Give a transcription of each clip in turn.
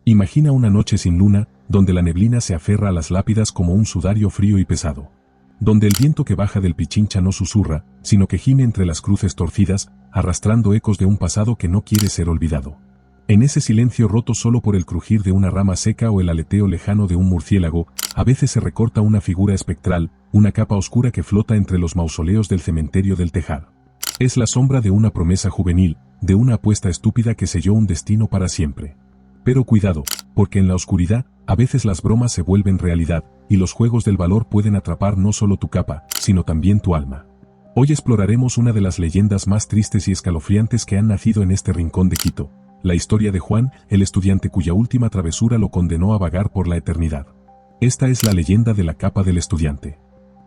Imagina una noche sin luna, donde la neblina se aferra a las lápidas como un sudario frío y pesado. Donde el viento que baja del Pichincha no susurra, sino que gime entre las cruces torcidas, arrastrando ecos de un pasado que no quiere ser olvidado. En ese silencio roto solo por el crujir de una rama seca o el aleteo lejano de un murciélago, a veces se recorta una figura espectral, una capa oscura que flota entre los mausoleos del cementerio del Tejar. Es la sombra de una promesa juvenil, de una apuesta estúpida que selló un destino para siempre. Pero cuidado, porque en la oscuridad, a veces las bromas se vuelven realidad, y los juegos del valor pueden atrapar no solo tu capa, sino también tu alma. Hoy exploraremos una de las leyendas más tristes y escalofriantes que han nacido en este rincón de Quito, la historia de Juan, el estudiante cuya última travesura lo condenó a vagar por la eternidad. Esta es la leyenda de la capa del estudiante.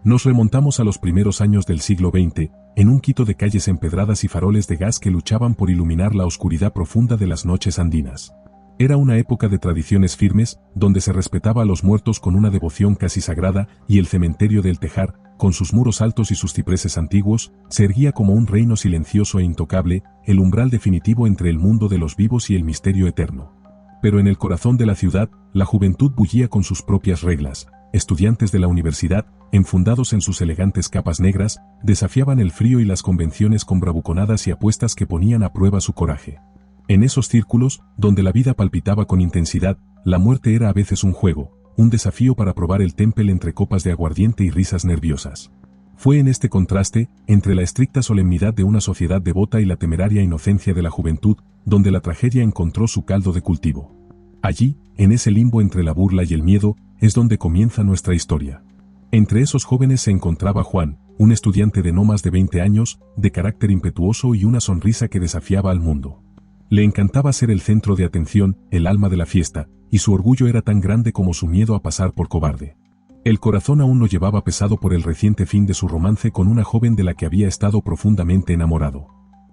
Nos remontamos a los primeros años del siglo XX, en un Quito de calles empedradas y faroles de gas que luchaban por iluminar la oscuridad profunda de las noches andinas. Era una época de tradiciones firmes, donde se respetaba a los muertos con una devoción casi sagrada, y el cementerio del Tejar, con sus muros altos y sus cipreses antiguos, se erguía como un reino silencioso e intocable, el umbral definitivo entre el mundo de los vivos y el misterio eterno. Pero en el corazón de la ciudad, la juventud bullía con sus propias reglas. Estudiantes de la universidad, enfundados en sus elegantes capas negras, desafiaban el frío y las convenciones con bravuconadas y apuestas que ponían a prueba su coraje. En esos círculos, donde la vida palpitaba con intensidad, la muerte era a veces un juego, un desafío para probar el temple entre copas de aguardiente y risas nerviosas. Fue en este contraste, entre la estricta solemnidad de una sociedad devota y la temeraria inocencia de la juventud, donde la tragedia encontró su caldo de cultivo. Allí, en ese limbo entre la burla y el miedo, es donde comienza nuestra historia. Entre esos jóvenes se encontraba Juan, un estudiante de no más de 20 años, de carácter impetuoso y una sonrisa que desafiaba al mundo. Le encantaba ser el centro de atención, el alma de la fiesta, y su orgullo era tan grande como su miedo a pasar por cobarde. El corazón aún lo llevaba pesado por el reciente fin de su romance con una joven de la que había estado profundamente enamorado.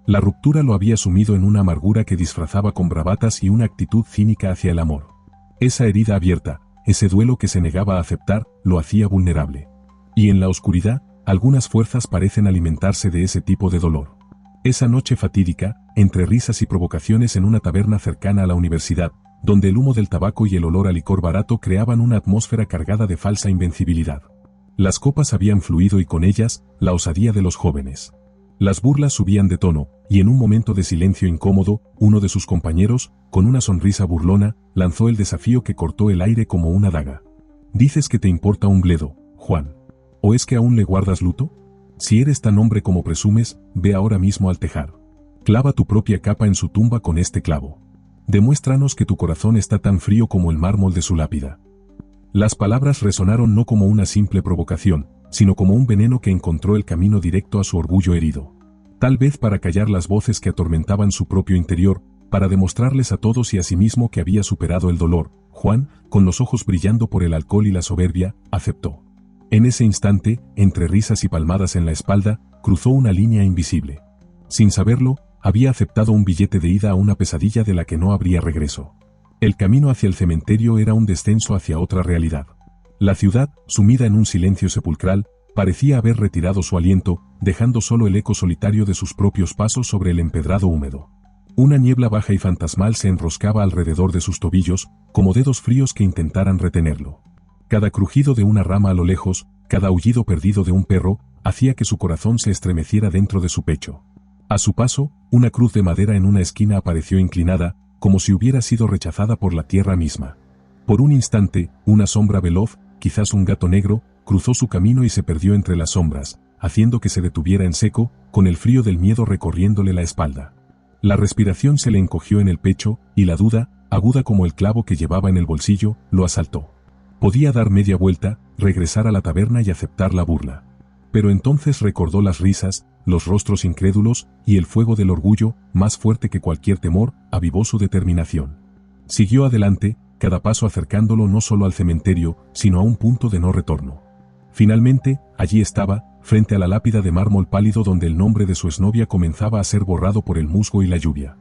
La ruptura lo había sumido en una amargura que disfrazaba con bravatas y una actitud cínica hacia el amor. Esa herida abierta, ese duelo que se negaba a aceptar, lo hacía vulnerable. Y en la oscuridad, algunas fuerzas parecen alimentarse de ese tipo de dolor. Esa noche fatídica, entre risas y provocaciones en una taberna cercana a la universidad, donde el humo del tabaco y el olor a licor barato creaban una atmósfera cargada de falsa invencibilidad. Las copas habían fluido y con ellas, la osadía de los jóvenes. Las burlas subían de tono, y en un momento de silencio incómodo, uno de sus compañeros, con una sonrisa burlona, lanzó el desafío que cortó el aire como una daga. «¿Dices que te importa un bledo, Juan? ¿O es que aún le guardas luto? Si eres tan hombre como presumes, ve ahora mismo al Tejar. Clava tu propia capa en su tumba con este clavo. Demuéstranos que tu corazón está tan frío como el mármol de su lápida». Las palabras resonaron no como una simple provocación, sino como un veneno que encontró el camino directo a su orgullo herido. Tal vez para callar las voces que atormentaban su propio interior, para demostrarles a todos y a sí mismo que había superado el dolor, Juan, con los ojos brillando por el alcohol y la soberbia, aceptó. En ese instante, entre risas y palmadas en la espalda, cruzó una línea invisible. Sin saberlo, había aceptado un billete de ida a una pesadilla de la que no habría regreso. El camino hacia el cementerio era un descenso hacia otra realidad. La ciudad, sumida en un silencio sepulcral, parecía haber retirado su aliento, dejando solo el eco solitario de sus propios pasos sobre el empedrado húmedo. Una niebla baja y fantasmal se enroscaba alrededor de sus tobillos, como dedos fríos que intentaran retenerlo. Cada crujido de una rama a lo lejos, cada aullido perdido de un perro, hacía que su corazón se estremeciera dentro de su pecho. A su paso, una cruz de madera en una esquina apareció inclinada, como si hubiera sido rechazada por la tierra misma. Por un instante, una sombra veloz, quizás un gato negro, cruzó su camino y se perdió entre las sombras, haciendo que se detuviera en seco, con el frío del miedo recorriéndole la espalda. La respiración se le encogió en el pecho, y la duda, aguda como el clavo que llevaba en el bolsillo, lo asaltó. Podía dar media vuelta, regresar a la taberna y aceptar la burla. Pero entonces recordó las risas, los rostros incrédulos, y el fuego del orgullo, más fuerte que cualquier temor, avivó su determinación. Siguió adelante, cada paso acercándolo no solo al cementerio, sino a un punto de no retorno. Finalmente, allí estaba, frente a la lápida de mármol pálido donde el nombre de su exnovia comenzaba a ser borrado por el musgo y la lluvia.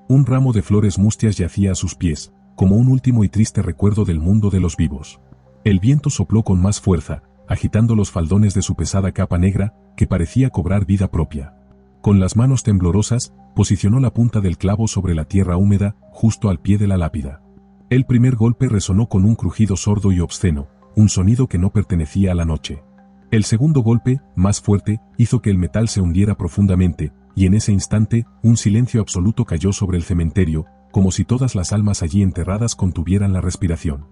Un ramo de flores mustias yacía a sus pies, como un último y triste recuerdo del mundo de los vivos. El viento sopló con más fuerza, agitando los faldones de su pesada capa negra, que parecía cobrar vida propia. Con las manos temblorosas, posicionó la punta del clavo sobre la tierra húmeda, justo al pie de la lápida. El primer golpe resonó con un crujido sordo y obsceno, un sonido que no pertenecía a la noche. El segundo golpe, más fuerte, hizo que el metal se hundiera profundamente, y en ese instante, un silencio absoluto cayó sobre el cementerio, como si todas las almas allí enterradas contuvieran la respiración.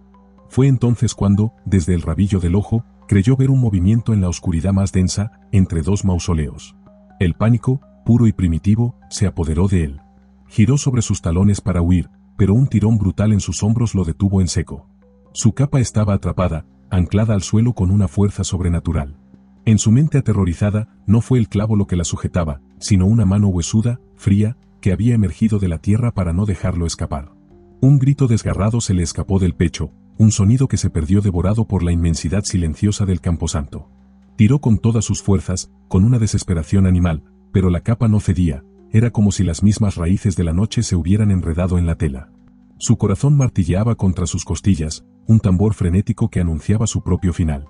Fue entonces cuando, desde el rabillo del ojo, creyó ver un movimiento en la oscuridad más densa, entre dos mausoleos. El pánico, puro y primitivo, se apoderó de él. Giró sobre sus talones para huir, pero un tirón brutal en sus hombros lo detuvo en seco. Su capa estaba atrapada, anclada al suelo con una fuerza sobrenatural. En su mente aterrorizada, no fue el clavo lo que la sujetaba, sino una mano huesuda, fría, que había emergido de la tierra para no dejarlo escapar. Un grito desgarrado se le escapó del pecho, un sonido que se perdió devorado por la inmensidad silenciosa del camposanto. Tiró con todas sus fuerzas, con una desesperación animal, pero la capa no cedía, era como si las mismas raíces de la noche se hubieran enredado en la tela. Su corazón martilleaba contra sus costillas, un tambor frenético que anunciaba su propio final.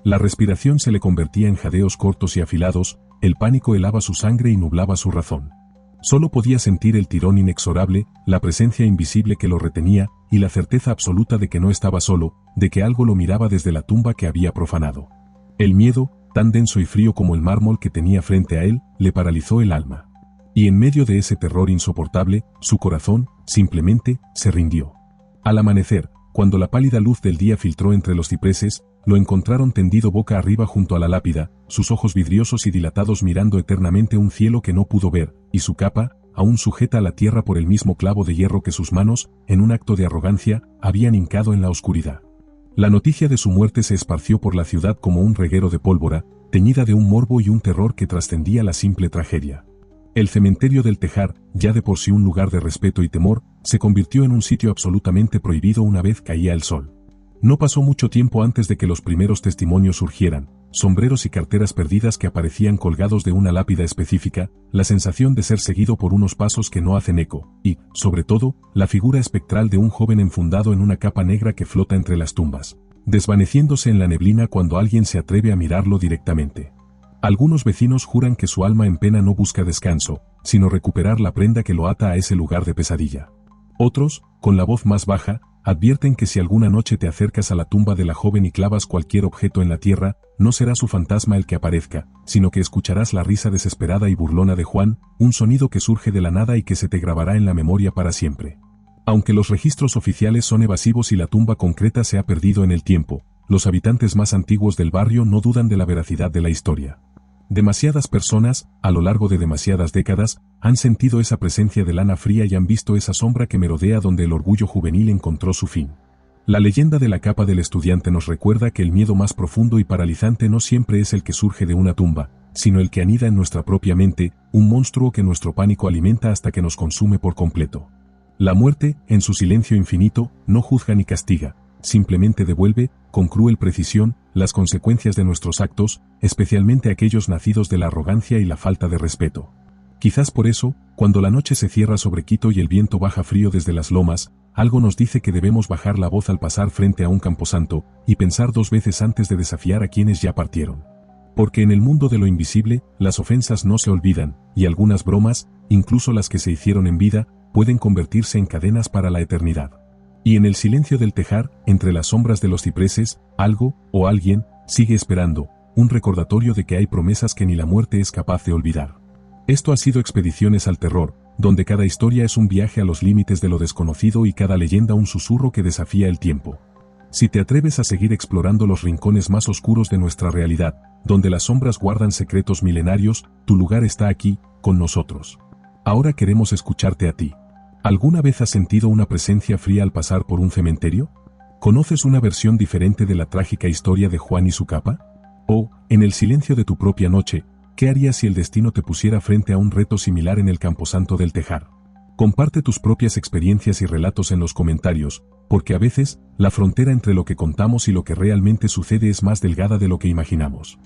La respiración se le convertía en jadeos cortos y afilados, el pánico helaba su sangre y nublaba su razón. Solo podía sentir el tirón inexorable, la presencia invisible que lo retenía, y la certeza absoluta de que no estaba solo, de que algo lo miraba desde la tumba que había profanado. El miedo, tan denso y frío como el mármol que tenía frente a él, le paralizó el alma. Y en medio de ese terror insoportable, su corazón, simplemente, se rindió. Al amanecer, cuando la pálida luz del día filtró entre los cipreses, lo encontraron tendido boca arriba junto a la lápida, sus ojos vidriosos y dilatados mirando eternamente un cielo que no pudo ver, y su capa, aún sujeta a la tierra por el mismo clavo de hierro que sus manos, en un acto de arrogancia, habían hincado en la oscuridad. La noticia de su muerte se esparció por la ciudad como un reguero de pólvora, teñida de un morbo y un terror que trascendía la simple tragedia. El cementerio del Tejar, ya de por sí un lugar de respeto y temor, se convirtió en un sitio absolutamente prohibido una vez caía el sol. No pasó mucho tiempo antes de que los primeros testimonios surgieran, sombreros y carteras perdidas que aparecían colgados de una lápida específica, la sensación de ser seguido por unos pasos que no hacen eco, y, sobre todo, la figura espectral de un joven enfundado en una capa negra que flota entre las tumbas, desvaneciéndose en la neblina cuando alguien se atreve a mirarlo directamente. Algunos vecinos juran que su alma en pena no busca descanso, sino recuperar la prenda que lo ata a ese lugar de pesadilla. Otros, con la voz más baja, advierten que si alguna noche te acercas a la tumba de la joven y clavas cualquier objeto en la tierra, no será su fantasma el que aparezca, sino que escucharás la risa desesperada y burlona de Juan, un sonido que surge de la nada y que se te grabará en la memoria para siempre. Aunque los registros oficiales son evasivos y la tumba concreta se ha perdido en el tiempo, los habitantes más antiguos del barrio no dudan de la veracidad de la historia. Demasiadas personas, a lo largo de demasiadas décadas, han sentido esa presencia de lana fría y han visto esa sombra que merodea donde el orgullo juvenil encontró su fin. La leyenda de la capa del estudiante nos recuerda que el miedo más profundo y paralizante no siempre es el que surge de una tumba, sino el que anida en nuestra propia mente, un monstruo que nuestro pánico alimenta hasta que nos consume por completo. La muerte, en su silencio infinito, no juzga ni castiga, simplemente devuelve, con cruel precisión, las consecuencias de nuestros actos, especialmente aquellos nacidos de la arrogancia y la falta de respeto. Quizás por eso, cuando la noche se cierra sobre Quito y el viento baja frío desde las lomas, algo nos dice que debemos bajar la voz al pasar frente a un camposanto, y pensar dos veces antes de desafiar a quienes ya partieron. Porque en el mundo de lo invisible, las ofensas no se olvidan, y algunas bromas, incluso las que se hicieron en vida, pueden convertirse en cadenas para la eternidad. Y en el silencio del Tejar, entre las sombras de los cipreses, algo, o alguien, sigue esperando, un recordatorio de que hay promesas que ni la muerte es capaz de olvidar. Esto ha sido Expediciones al Terror, donde cada historia es un viaje a los límites de lo desconocido y cada leyenda un susurro que desafía el tiempo. Si te atreves a seguir explorando los rincones más oscuros de nuestra realidad, donde las sombras guardan secretos milenarios, tu lugar está aquí, con nosotros. Ahora queremos escucharte a ti. ¿Alguna vez has sentido una presencia fría al pasar por un cementerio? ¿Conoces una versión diferente de la trágica historia de Juan y su capa? O, en el silencio de tu propia noche, ¿qué harías si el destino te pusiera frente a un reto similar en el camposanto del Tejar? Comparte tus propias experiencias y relatos en los comentarios, porque a veces, la frontera entre lo que contamos y lo que realmente sucede es más delgada de lo que imaginamos.